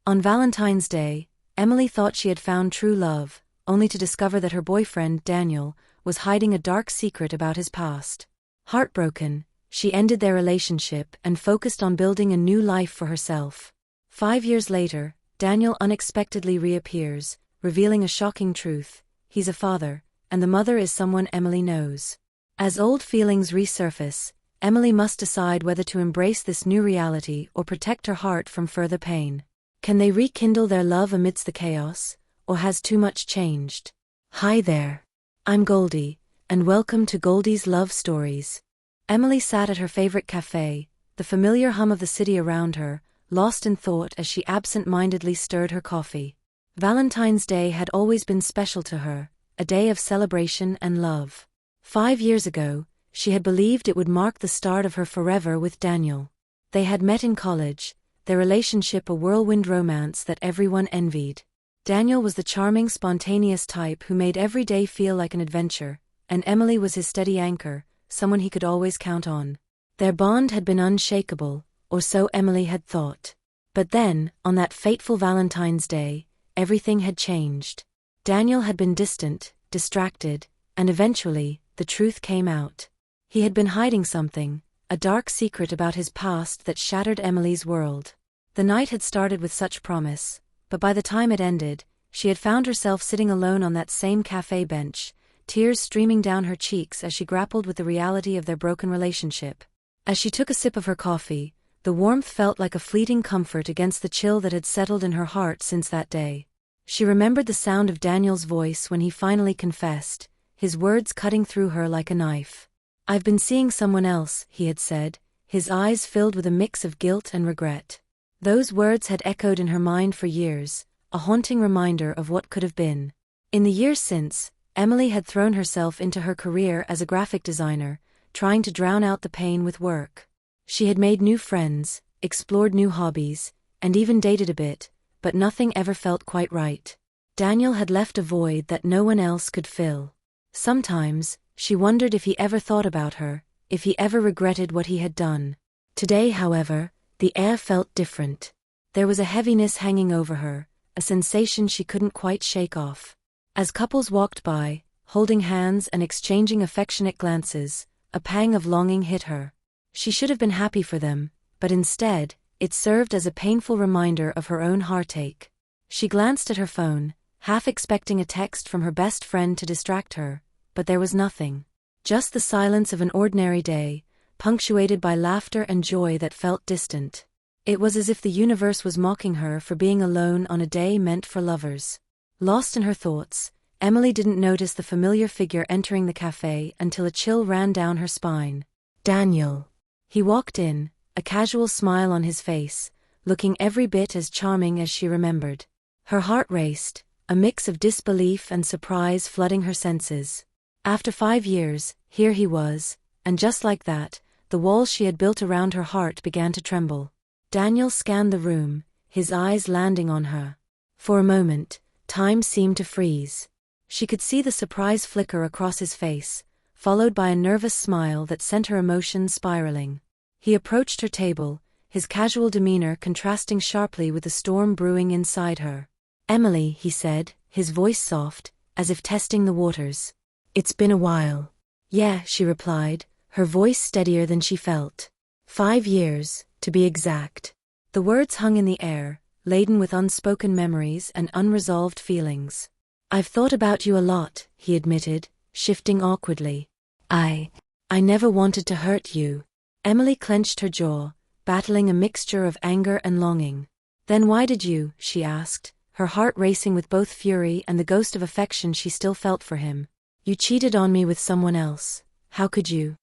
On Valentine's Day, Emily thought she had found true love, only to discover that her boyfriend, Daniel, was hiding a dark secret about his past. Heartbroken, she ended their relationship and focused on building a new life for herself. 5 years later, Daniel unexpectedly reappears, revealing a shocking truth: he's a father, and the mother is someone Emily knows. As old feelings resurface, Emily must decide whether to embrace this new reality or protect her heart from further pain. Can they rekindle their love amidst the chaos, or has too much changed? Hi there. I'm Goldie, and welcome to Goldie's Love Stories. Emily sat at her favorite cafe, the familiar hum of the city around her, lost in thought as she absent-mindedly stirred her coffee. Valentine's Day had always been special to her, a day of celebration and love. 5 years ago, she had believed it would mark the start of her forever with Daniel. They had met in college, their relationship a whirlwind romance that everyone envied. Daniel was the charming, spontaneous type who made every day feel like an adventure, and Emily was his steady anchor, someone he could always count on. Their bond had been unshakable, or so Emily had thought. But then, on that fateful Valentine's Day, everything had changed. Daniel had been distant, distracted, and eventually, the truth came out. He had been hiding something, a dark secret about his past that shattered Emily's world. The night had started with such promise, but by the time it ended, she had found herself sitting alone on that same cafe bench, tears streaming down her cheeks as she grappled with the reality of their broken relationship. As she took a sip of her coffee, the warmth felt like a fleeting comfort against the chill that had settled in her heart since that day. She remembered the sound of Daniel's voice when he finally confessed, his words cutting through her like a knife. "I've been seeing someone else," he had said, his eyes filled with a mix of guilt and regret. Those words had echoed in her mind for years, a haunting reminder of what could have been. In the years since, Emily had thrown herself into her career as a graphic designer, trying to drown out the pain with work. She had made new friends, explored new hobbies, and even dated a bit, but nothing ever felt quite right. Daniel had left a void that no one else could fill. Sometimes, she wondered if he ever thought about her, if he ever regretted what he had done. Today, however, the air felt different. There was a heaviness hanging over her, a sensation she couldn't quite shake off. As couples walked by, holding hands and exchanging affectionate glances, a pang of longing hit her. She should have been happy for them, but instead, it served as a painful reminder of her own heartache. She glanced at her phone, half expecting a text from her best friend to distract her, but there was nothing. Just the silence of an ordinary day, punctuated by laughter and joy that felt distant. It was as if the universe was mocking her for being alone on a day meant for lovers. Lost in her thoughts, Emily didn't notice the familiar figure entering the cafe until a chill ran down her spine. Daniel. He walked in, a casual smile on his face, looking every bit as charming as she remembered. Her heart raced, a mix of disbelief and surprise flooding her senses. After 5 years, here he was, and just like that, the walls she had built around her heart began to tremble. Daniel scanned the room, his eyes landing on her. For a moment, time seemed to freeze. She could see the surprise flicker across his face, followed by a nervous smile that sent her emotions spiraling. He approached her table, his casual demeanor contrasting sharply with the storm brewing inside her. "Emily," he said, his voice soft, as if testing the waters. "It's been a while." "Yeah," she replied, her voice steadier than she felt. 5 years, to be exact. The words hung in the air, laden with unspoken memories and unresolved feelings. "I've thought about you a lot," he admitted, shifting awkwardly. I never wanted to hurt you." Emily clenched her jaw, battling a mixture of anger and longing. "Then why did you?" she asked, her heart racing with both fury and the ghost of affection she still felt for him. "You cheated on me with someone else. How could you?"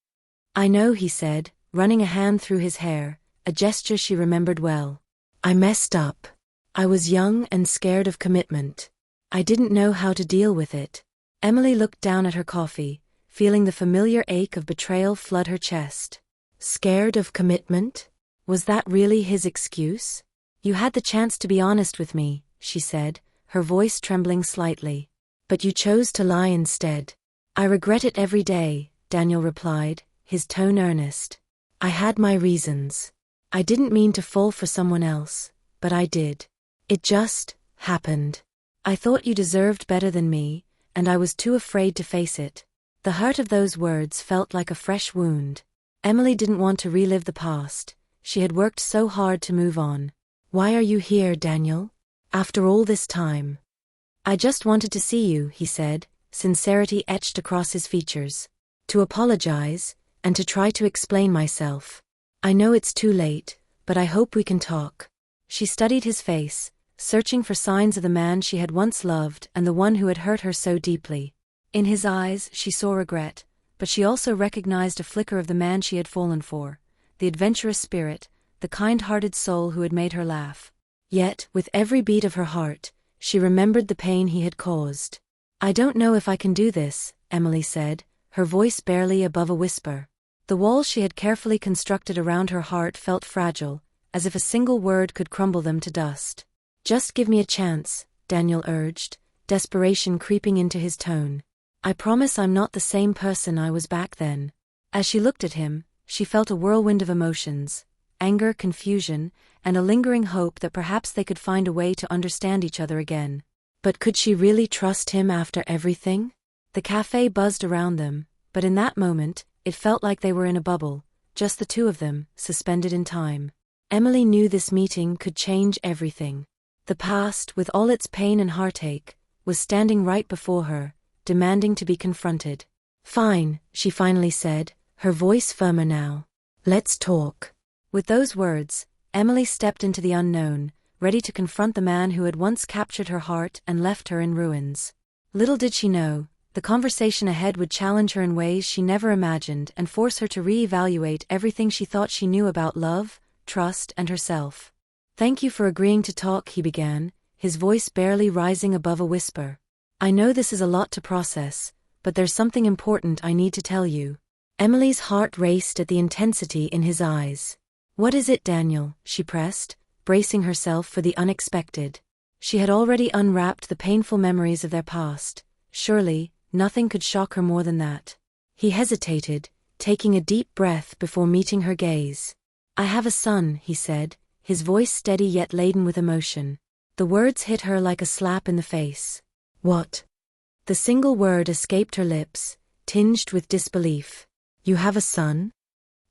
"I know," he said, running a hand through his hair, a gesture she remembered well. "I messed up. I was young and scared of commitment. I didn't know how to deal with it." Emily looked down at her coffee, feeling the familiar ache of betrayal flood her chest. Scared of commitment? Was that really his excuse? "You had the chance to be honest with me," she said, her voice trembling slightly. "But you chose to lie instead." "I regret it every day," Daniel replied, his tone earnest. "I had my reasons. I didn't mean to fall for someone else, but I did. It just happened. I thought you deserved better than me, and I was too afraid to face it. The hurt of those words felt like a fresh wound. Emily didn't want to relive the past. She had worked so hard to move on. Why are you here, Daniel? After all this time? I just wanted to see you, he said, sincerity etched across his features. To apologize, and to try to explain myself. I know it's too late, but I hope we can talk. She studied his face, searching for signs of the man she had once loved and the one who had hurt her so deeply. In his eyes she saw regret, but she also recognized a flicker of the man she had fallen for, the adventurous spirit, the kind-hearted soul who had made her laugh. Yet, with every beat of her heart, she remembered the pain he had caused. I don't know if I can do this, Emily said, her voice barely above a whisper. The walls she had carefully constructed around her heart felt fragile, as if a single word could crumble them to dust. Just give me a chance, Daniel urged, desperation creeping into his tone. I promise I'm not the same person I was back then. As she looked at him, she felt a whirlwind of emotions, anger, confusion, and a lingering hope that perhaps they could find a way to understand each other again. But could she really trust him after everything? The cafe buzzed around them, but in that moment, it felt like they were in a bubble, just the two of them, suspended in time. Emily knew this meeting could change everything. The past, with all its pain and heartache, was standing right before her, demanding to be confronted. Fine, she finally said, her voice firmer now. Let's talk. With those words, Emily stepped into the unknown, ready to confront the man who had once captured her heart and left her in ruins. Little did she know, the conversation ahead would challenge her in ways she never imagined and force her to re-evaluate everything she thought she knew about love, trust, and herself. Thank you for agreeing to talk, he began, his voice barely rising above a whisper. I know this is a lot to process, but there's something important I need to tell you. Emily's heart raced at the intensity in his eyes. What is it, Daniel? She pressed, bracing herself for the unexpected. She had already unwrapped the painful memories of their past. Surely, nothing could shock her more than that. He hesitated, taking a deep breath before meeting her gaze. I have a son, he said, his voice steady yet laden with emotion. The words hit her like a slap in the face. What? The single word escaped her lips, tinged with disbelief. You have a son?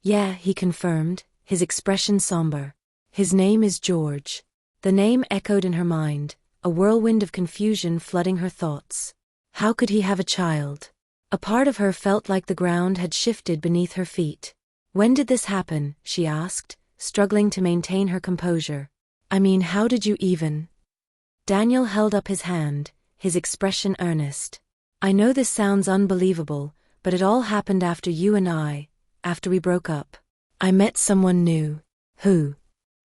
Yeah, he confirmed, his expression somber. His name is George. The name echoed in her mind, a whirlwind of confusion flooding her thoughts. How could he have a child? A part of her felt like the ground had shifted beneath her feet. When did this happen? She asked, struggling to maintain her composure. I mean, how did you even? Daniel held up his hand, his expression earnest. I know this sounds unbelievable, but it all happened after you and after we broke up. I met someone new. Who?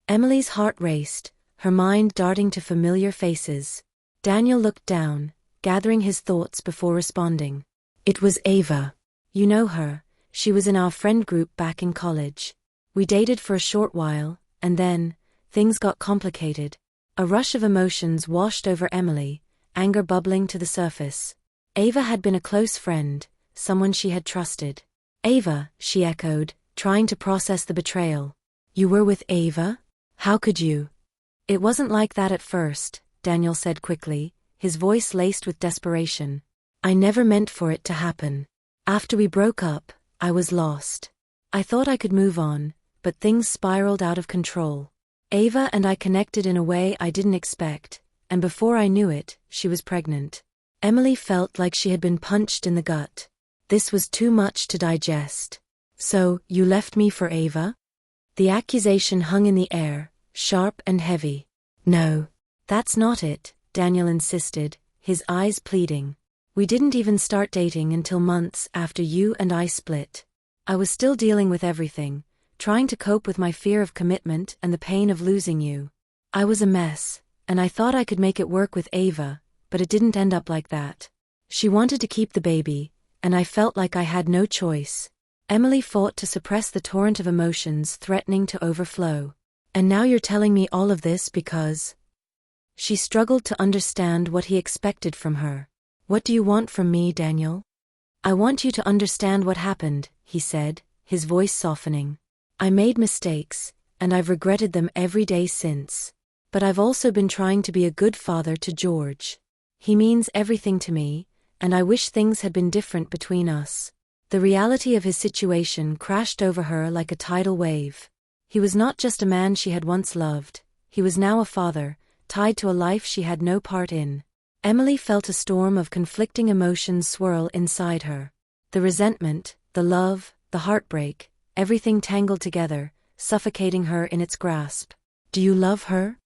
Emily's heart raced, her mind darting to familiar faces. Daniel looked down, gathering his thoughts before responding. It was Ava. You know her, she was in our friend group back in college. We dated for a short while, and then, things got complicated. A rush of emotions washed over Emily, anger bubbling to the surface. Ava had been a close friend, someone she had trusted. Ava, she echoed, trying to process the betrayal. You were with Ava? How could you? It wasn't like that at first, Daniel said quickly, his voice laced with desperation. I never meant for it to happen. After we broke up, I was lost. I thought I could move on, but things spiraled out of control. Ava and I connected in a way I didn't expect, and before I knew it, she was pregnant. Emily felt like she had been punched in the gut. This was too much to digest. So, you left me for Ava? The accusation hung in the air, sharp and heavy. No. That's not it, Daniel insisted, his eyes pleading. We didn't even start dating until months after you and I split. I was still dealing with everything, trying to cope with my fear of commitment and the pain of losing you. I was a mess, and I thought I could make it work with Ava, but it didn't end up like that. She wanted to keep the baby, and I felt like I had no choice. Emily fought to suppress the torrent of emotions threatening to overflow. And now you're telling me all of this because... She struggled to understand what he expected from her. What do you want from me, Daniel? I want you to understand what happened, he said, his voice softening. I made mistakes, and I've regretted them every day since. But I've also been trying to be a good father to George. He means everything to me, and I wish things had been different between us. The reality of his situation crashed over her like a tidal wave. He was not just a man she had once loved, he was now a father, tied to a life she had no part in. Emily felt a storm of conflicting emotions swirl inside her. The resentment, the love, the heartbreak, everything tangled together, suffocating her in its grasp. Do you love her?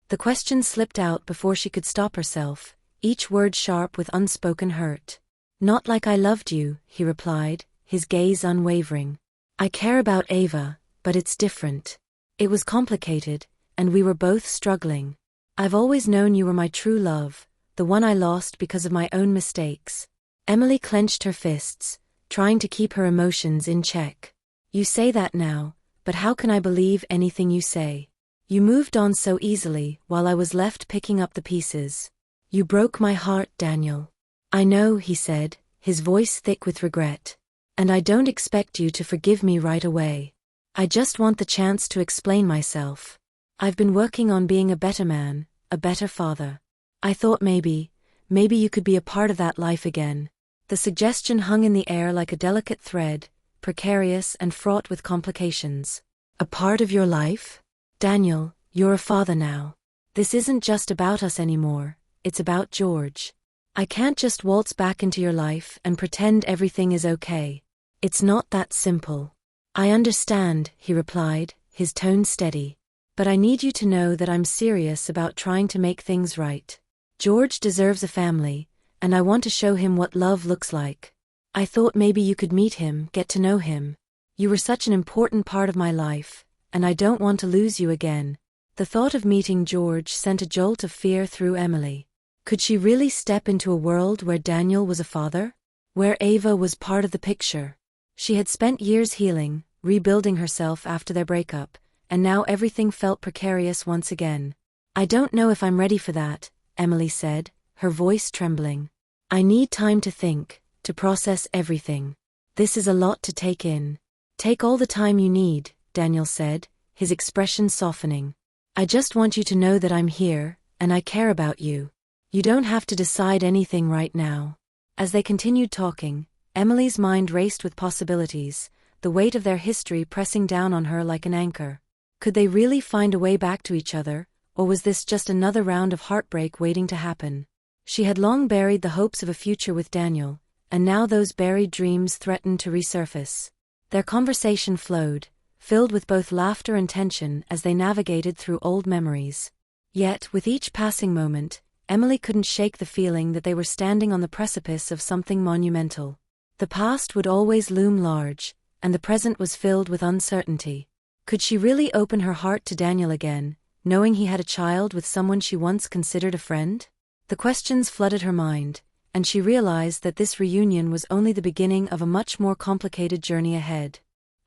The question slipped out before she could stop herself, each word sharp with unspoken hurt. Not like I loved you, he replied, his gaze unwavering. I care about Ava, but it's different. It was complicated, and we were both struggling. I've always known you were my true love, the one I lost because of my own mistakes. Emily clenched her fists, trying to keep her emotions in check. You say that now, but how can I believe anything you say? You moved on so easily while I was left picking up the pieces. You broke my heart, Daniel. I know, he said, his voice thick with regret. And I don't expect you to forgive me right away. I just want the chance to explain myself. I've been working on being a better man, a better father. I thought maybe you could be a part of that life again. The suggestion hung in the air like a delicate thread, precarious and fraught with complications. A part of your life? Daniel, you're a father now. This isn't just about us anymore, it's about George. I can't just waltz back into your life and pretend everything is okay. It's not that simple. I understand, he replied, his tone steady. But I need you to know that I'm serious about trying to make things right. George deserves a family, and I want to show him what love looks like. I thought maybe you could meet him, get to know him. You were such an important part of my life, and I don't want to lose you again. The thought of meeting George sent a jolt of fear through Emily. Could she really step into a world where Daniel was a father? Where Ava was part of the picture? She had spent years healing, rebuilding herself after their breakup, and now everything felt precarious once again. I don't know if I'm ready for that, Emily said, her voice trembling. I need time to think, to process everything. This is a lot to take in. Take all the time you need, Daniel said, his expression softening. I just want you to know that I'm here, and I care about you. You don't have to decide anything right now. As they continued talking, Emily's mind raced with possibilities, the weight of their history pressing down on her like an anchor. Could they really find a way back to each other, or was this just another round of heartbreak waiting to happen? She had long buried the hopes of a future with Daniel, and now those buried dreams threatened to resurface. Their conversation flowed, filled with both laughter and tension as they navigated through old memories. Yet, with each passing moment, Emily couldn't shake the feeling that they were standing on the precipice of something monumental. The past would always loom large, and the present was filled with uncertainty. Could she really open her heart to Daniel again, knowing he had a child with someone she once considered a friend? The questions flooded her mind, and she realized that this reunion was only the beginning of a much more complicated journey ahead.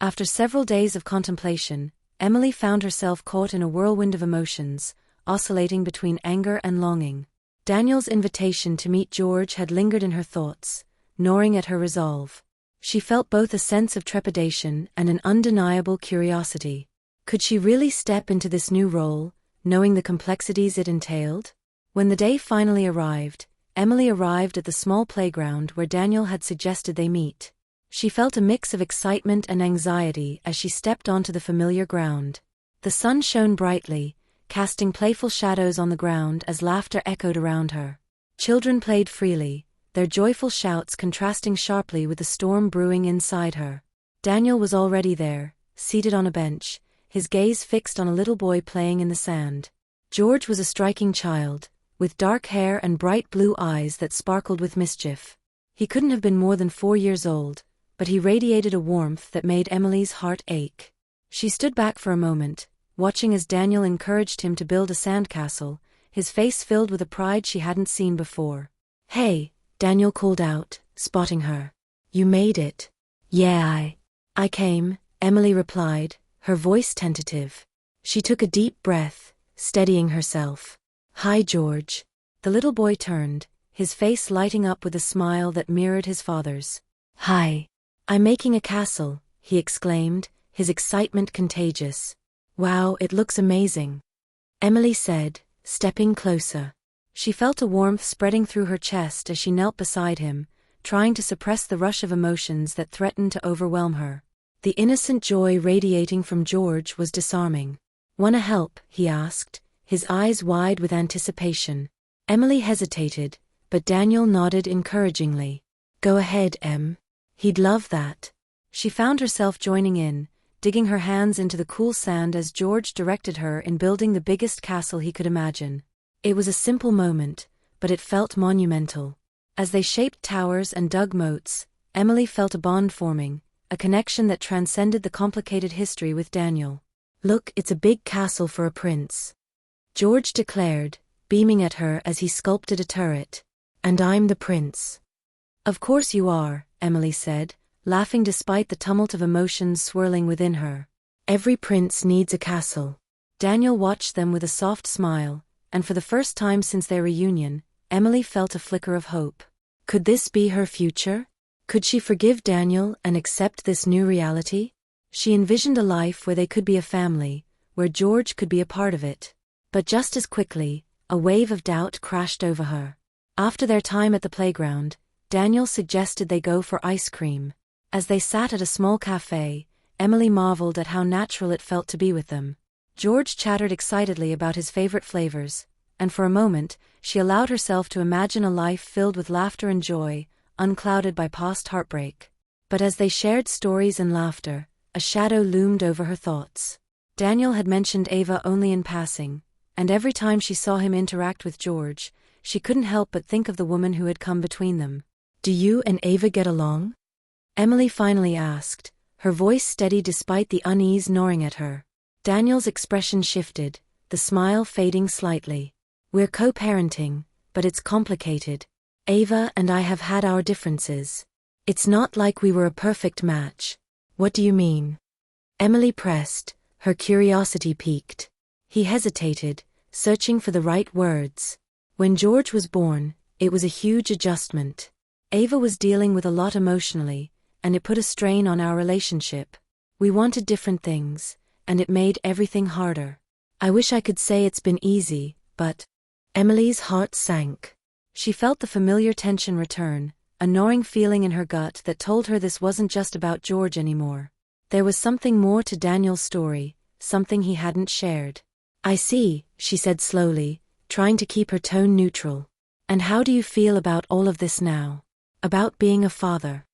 After several days of contemplation, Emily found herself caught in a whirlwind of emotions, oscillating between anger and longing. Daniel's invitation to meet George had lingered in her thoughts, gnawing at her resolve. She felt both a sense of trepidation and an undeniable curiosity. Could she really step into this new role, knowing the complexities it entailed? When the day finally arrived, Emily arrived at the small playground where Daniel had suggested they meet. She felt a mix of excitement and anxiety as she stepped onto the familiar ground. The sun shone brightly, casting playful shadows on the ground as laughter echoed around her. Children played freely, their joyful shouts contrasting sharply with the storm brewing inside her. Daniel was already there, seated on a bench, his gaze fixed on a little boy playing in the sand. George was a striking child, with dark hair and bright blue eyes that sparkled with mischief. He couldn't have been more than 4 years old, but he radiated a warmth that made Emily's heart ache. She stood back for a moment, watching as Daniel encouraged him to build a sandcastle, his face filled with a pride she hadn't seen before. Hey, Daniel called out, spotting her. You made it. Yeah, I came, Emily replied, her voice tentative. She took a deep breath, steadying herself. Hi, George. The little boy turned, his face lighting up with a smile that mirrored his father's. Hi. I'm making a castle, he exclaimed, his excitement contagious. Wow, it looks amazing. Emily said, stepping closer. She felt a warmth spreading through her chest as she knelt beside him, trying to suppress the rush of emotions that threatened to overwhelm her. The innocent joy radiating from George was disarming. "Wanna help?" he asked, his eyes wide with anticipation. Emily hesitated, but Daniel nodded encouragingly. "Go ahead, Em. He'd love that." She found herself joining in, digging her hands into the cool sand as George directed her in building the biggest castle he could imagine. It was a simple moment, but it felt monumental. As they shaped towers and dug moats, Emily felt a bond forming, a connection that transcended the complicated history with Daniel. "Look, it's a big castle for a prince," George declared, beaming at her as he sculpted a turret. "And I'm the prince." "Of course you are," Emily said, laughing despite the tumult of emotions swirling within her. "Every prince needs a castle." Daniel watched them with a soft smile, and for the first time since their reunion, Emily felt a flicker of hope. Could this be her future? Could she forgive Daniel and accept this new reality? She envisioned a life where they could be a family, where George could be a part of it. But just as quickly, a wave of doubt crashed over her. After their time at the playground, Daniel suggested they go for ice cream. As they sat at a small cafe, Emily marveled at how natural it felt to be with them. George chattered excitedly about his favorite flavors, and for a moment, she allowed herself to imagine a life filled with laughter and joy, unclouded by past heartbreak. But as they shared stories and laughter, a shadow loomed over her thoughts. Daniel had mentioned Ava only in passing, and every time she saw him interact with George, she couldn't help but think of the woman who had come between them. "Do you and Ava get along?" Emily finally asked, her voice steady despite the unease gnawing at her. Daniel's expression shifted, the smile fading slightly. "We're co-parenting, but it's complicated. Ava and I have had our differences. It's not like we were a perfect match." "What do you mean?" Emily pressed, her curiosity piqued. He hesitated, searching for the right words. "When George was born, it was a huge adjustment. Ava was dealing with a lot emotionally, and it put a strain on our relationship. We wanted different things, and it made everything harder. I wish I could say it's been easy, but..." Emily's heart sank. She felt the familiar tension return, a gnawing feeling in her gut that told her this wasn't just about George anymore. There was something more to Daniel's story, something he hadn't shared. "I see," she said slowly, trying to keep her tone neutral. "And how do you feel about all of this now? About being a father?"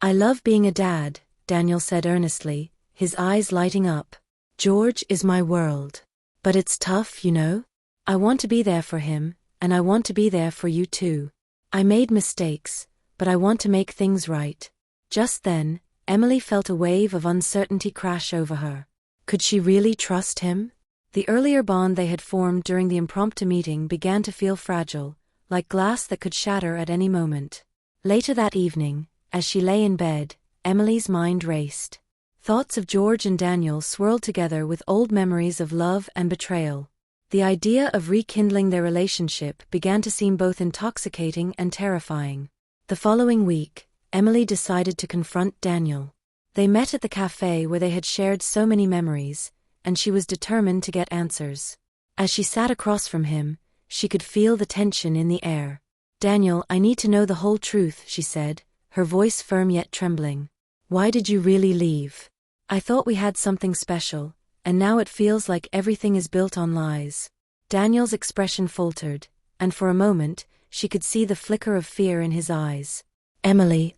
"I love being a dad," Daniel said earnestly, his eyes lighting up. "George is my world. But it's tough, you know? I want to be there for him, and I want to be there for you too. I made mistakes, but I want to make things right." Just then, Emily felt a wave of uncertainty crash over her. Could she really trust him? The earlier bond they had formed during the impromptu meeting began to feel fragile, like glass that could shatter at any moment. Later that evening, as she lay in bed, Emily's mind raced. Thoughts of George and Daniel swirled together with old memories of love and betrayal. The idea of rekindling their relationship began to seem both intoxicating and terrifying. The following week, Emily decided to confront Daniel. They met at the cafe where they had shared so many memories, and she was determined to get answers. As she sat across from him, she could feel the tension in the air. "Daniel, I need to know the whole truth," she said, her voice firm yet trembling. "Why did you really leave? I thought we had something special, and now it feels like everything is built on lies." Daniel's expression faltered, and for a moment, she could see the flicker of fear in his eyes. "Emily,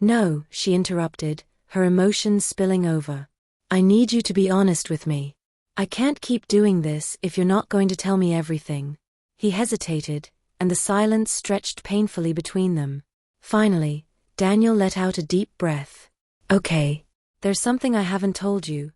No," she interrupted, her emotions spilling over. "I need you to be honest with me. I can't keep doing this if you're not going to tell me everything." He hesitated, and the silence stretched painfully between them. Finally, Daniel let out a deep breath. "Okay. There's something I haven't told you.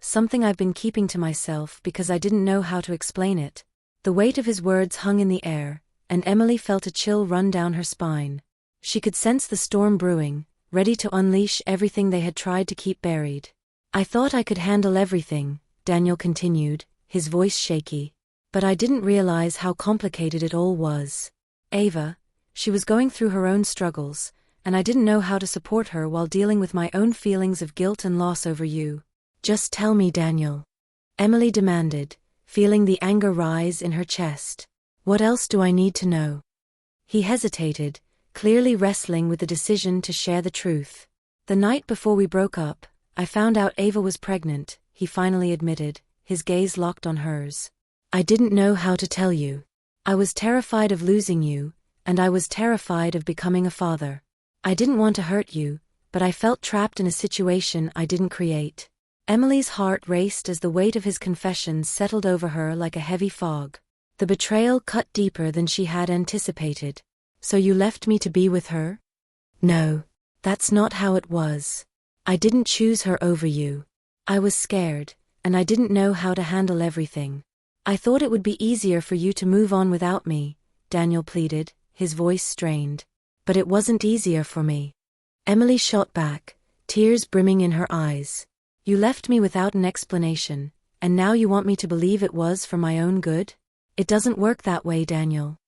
Something I've been keeping to myself because I didn't know how to explain it." The weight of his words hung in the air, and Emily felt a chill run down her spine. She could sense the storm brewing, ready to unleash everything they had tried to keep buried. "I thought I could handle everything," Daniel continued, his voice shaky. "But I didn't realize how complicated it all was. Ava, she was going through her own struggles, and I didn't know how to support her while dealing with my own feelings of guilt and loss over you." "Just tell me, Daniel," Emily demanded, feeling the anger rise in her chest. What else do I need to know? He hesitated, clearly wrestling with the decision to share the truth. The night before we broke up, I found out Ava was pregnant, he finally admitted, his gaze locked on hers. I didn't know how to tell you. I was terrified of losing you, and I was terrified of becoming a father. I didn't want to hurt you, but I felt trapped in a situation I didn't create. Emily's heart raced as the weight of his confession settled over her like a heavy fog. The betrayal cut deeper than she had anticipated. So you left me to be with her? No, that's not how it was. I didn't choose her over you. I was scared, and I didn't know how to handle everything. I thought it would be easier for you to move on without me, Daniel pleaded, his voice strained. But it wasn't easier for me. Emily shot back, tears brimming in her eyes. You left me without an explanation, and now you want me to believe it was for my own good? It doesn't work that way, Daniel.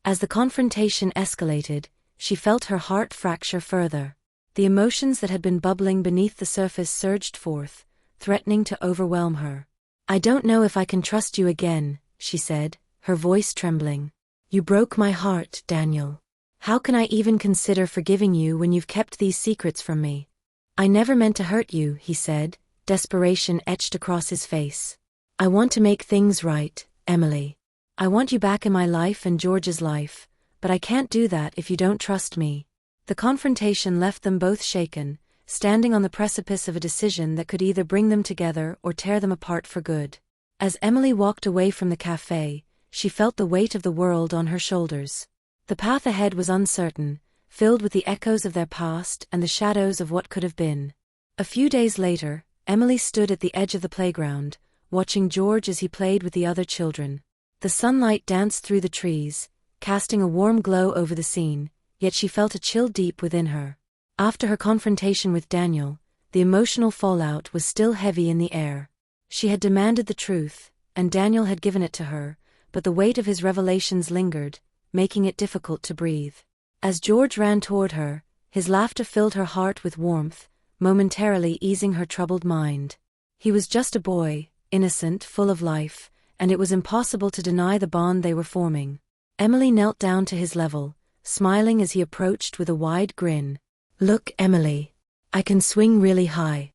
As the confrontation escalated, she felt her heart fracture further. The emotions that had been bubbling beneath the surface surged forth, threatening to overwhelm her. I don't know if I can trust you again, she said, her voice trembling. You broke my heart, Daniel. How can I even consider forgiving you when you've kept these secrets from me? I never meant to hurt you, he said, desperation etched across his face. I want to make things right, Emily. I want you back in my life and George's life, but I can't do that if you don't trust me. The confrontation left them both shaken, standing on the precipice of a decision that could either bring them together or tear them apart for good. As Emily walked away from the cafe, she felt the weight of the world on her shoulders. The path ahead was uncertain, filled with the echoes of their past and the shadows of what could have been. A few days later, Emily stood at the edge of the playground, watching George as he played with the other children. The sunlight danced through the trees, casting a warm glow over the scene, yet she felt a chill deep within her. After her confrontation with Daniel, the emotional fallout was still heavy in the air. She had demanded the truth, and Daniel had given it to her, but the weight of his revelations lingered, making it difficult to breathe. As George ran toward her, his laughter filled her heart with warmth, momentarily easing her troubled mind. He was just a boy, innocent, full of life, and it was impossible to deny the bond they were forming. Emily knelt down to his level, smiling as he approached with a wide grin. Look, Emily. I can swing really high.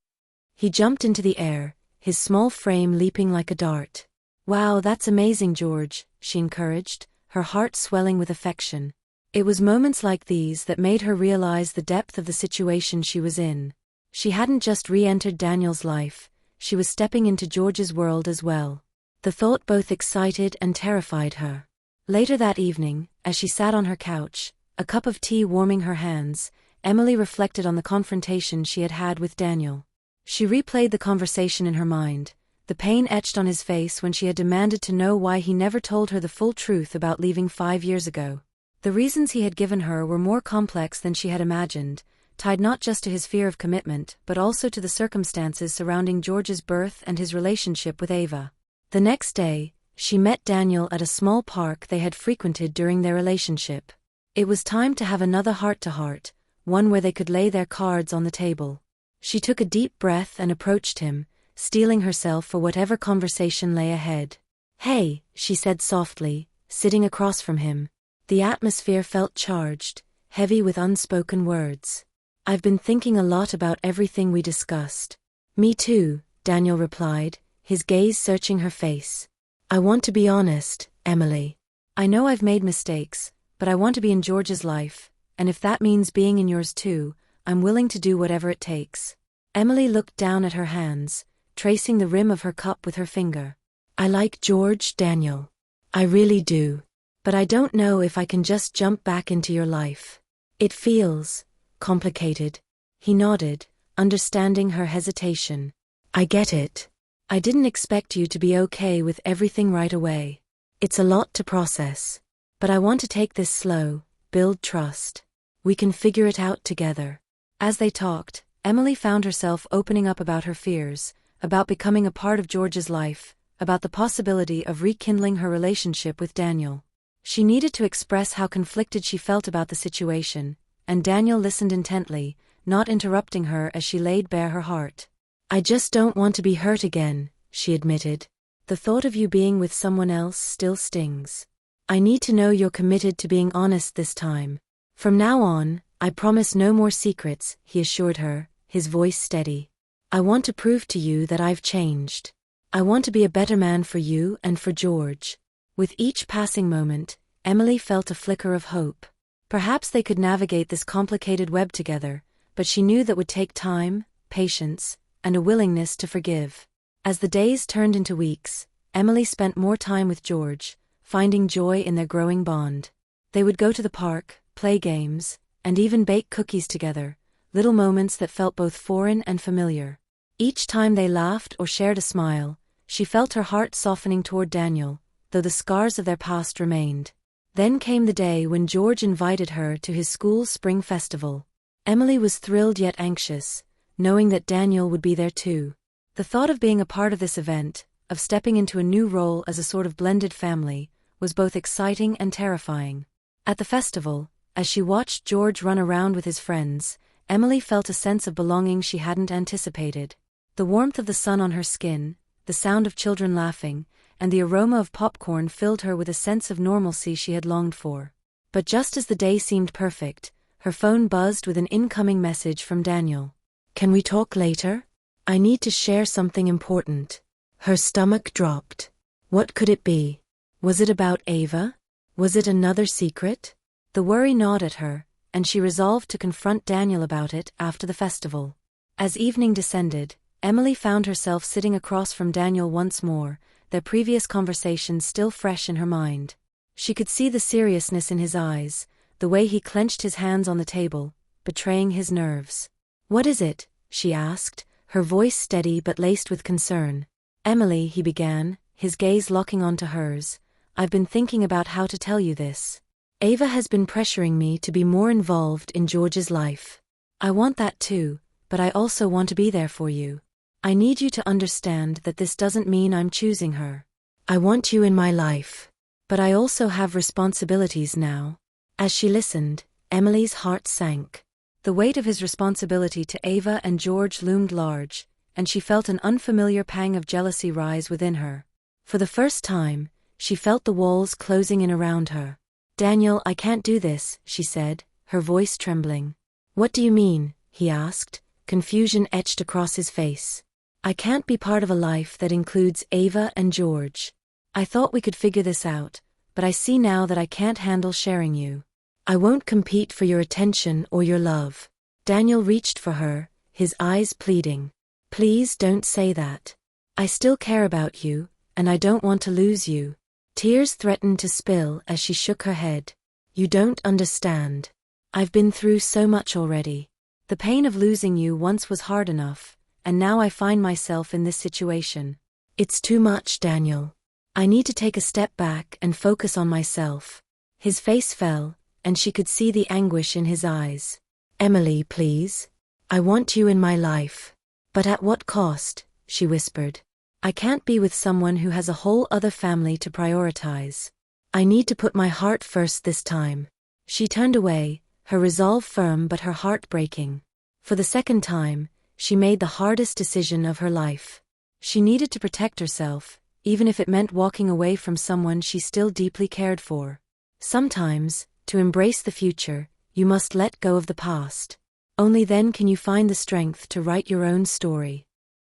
He jumped into the air, his small frame leaping like a dart. Wow, that's amazing, George, she encouraged, her heart swelling with affection. It was moments like these that made her realize the depth of the situation she was in. She hadn't just re-entered Daniel's life, she was stepping into George's world as well. The thought both excited and terrified her. Later that evening, as she sat on her couch, a cup of tea warming her hands, Emily reflected on the confrontation she had had with Daniel. She replayed the conversation in her mind, the pain etched on his face when she had demanded to know why he never told her the full truth about leaving 5 years ago. The reasons he had given her were more complex than she had imagined, tied not just to his fear of commitment but also to the circumstances surrounding George's birth and his relationship with Ava. The next day, she met Daniel at a small park they had frequented during their relationship. It was time to have another heart-to-heart, one where they could lay their cards on the table. She took a deep breath and approached him, steeling herself for whatever conversation lay ahead. Hey, she said softly, sitting across from him. The atmosphere felt charged, heavy with unspoken words. I've been thinking a lot about everything we discussed. Me too, Daniel replied, his gaze searching her face. I want to be honest, Emily. I know I've made mistakes, but I want to be in George's life, and if that means being in yours too, I'm willing to do whatever it takes. Emily looked down at her hands, tracing the rim of her cup with her finger. I like George, Daniel. I really do. But I don't know if I can just jump back into your life. It feels complicated. He nodded, understanding her hesitation. I get it. I didn't expect you to be okay with everything right away. It's a lot to process. But I want to take this slow, build trust. We can figure it out together. As they talked, Emily found herself opening up about her fears, about becoming a part of George's life, about the possibility of rekindling her relationship with Daniel. She needed to express how conflicted she felt about the situation, and Daniel listened intently, not interrupting her as she laid bare her heart. I just don't want to be hurt again, she admitted. The thought of you being with someone else still stings. I need to know you're committed to being honest this time. From now on, I promise no more secrets, he assured her, his voice steady. I want to prove to you that I've changed. I want to be a better man for you and for George. With each passing moment, Emily felt a flicker of hope. Perhaps they could navigate this complicated web together, but she knew that would take time, patience, and a willingness to forgive. As the days turned into weeks, Emily spent more time with George, finding joy in their growing bond. They would go to the park, play games, and even bake cookies together, little moments that felt both foreign and familiar. Each time they laughed or shared a smile, she felt her heart softening toward Daniel, though the scars of their past remained. Then came the day when George invited her to his school's spring festival. Emily was thrilled yet anxious, knowing that Daniel would be there too. The thought of being a part of this event, of stepping into a new role as a sort of blended family, was both exciting and terrifying. At the festival, as she watched George run around with his friends, Emily felt a sense of belonging she hadn't anticipated. The warmth of the sun on her skin, the sound of children laughing, and the aroma of popcorn filled her with a sense of normalcy she had longed for. But just as the day seemed perfect, her phone buzzed with an incoming message from Daniel. "Can we talk later? I need to share something important." Her stomach dropped. What could it be? Was it about Ava? Was it another secret? The worry gnawed at her, and she resolved to confront Daniel about it after the festival. As evening descended, Emily found herself sitting across from Daniel once more, their previous conversation still fresh in her mind. She could see the seriousness in his eyes, the way he clenched his hands on the table, betraying his nerves. "What is it?" she asked, her voice steady but laced with concern. "Emily," he began, his gaze locking onto hers, "I've been thinking about how to tell you this. Ava has been pressuring me to be more involved in George's life. I want that too, but I also want to be there for you. I need you to understand that this doesn't mean I'm choosing her. I want you in my life. But I also have responsibilities now." As she listened, Emily's heart sank. The weight of his responsibility to Ava and George loomed large, and she felt an unfamiliar pang of jealousy rise within her. For the first time, she felt the walls closing in around her. "Daniel, I can't do this," she said, her voice trembling. "What do you mean?" he asked, confusion etched across his face. "I can't be part of a life that includes Ava and George. I thought we could figure this out, but I see now that I can't handle sharing you. I won't compete for your attention or your love." Daniel reached for her, his eyes pleading. "Please don't say that. I still care about you, and I don't want to lose you." Tears threatened to spill as she shook her head. "You don't understand. I've been through so much already. The pain of losing you once was hard enough, and now I find myself in this situation. It's too much, Daniel. I need to take a step back and focus on myself." His face fell, and she could see the anguish in his eyes. "Emily, please. I want you in my life. But at what cost?" she whispered. "I can't be with someone who has a whole other family to prioritize. I need to put my heart first this time." She turned away, her resolve firm but her heart breaking. For the second time, she made the hardest decision of her life. She needed to protect herself, even if it meant walking away from someone she still deeply cared for. Sometimes, to embrace the future, you must let go of the past. Only then can you find the strength to write your own story.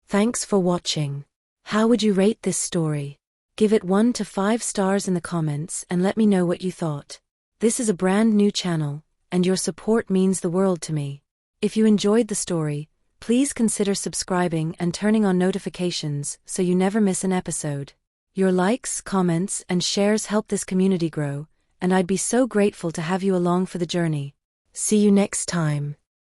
Thanks for watching. How would you rate this story? Give it 1 to 5 stars in the comments and let me know what you thought. This is a brand new channel, and your support means the world to me. If you enjoyed the story, please consider subscribing and turning on notifications so you never miss an episode. Your likes, comments, and shares help this community grow, and I'd be so grateful to have you along for the journey. See you next time.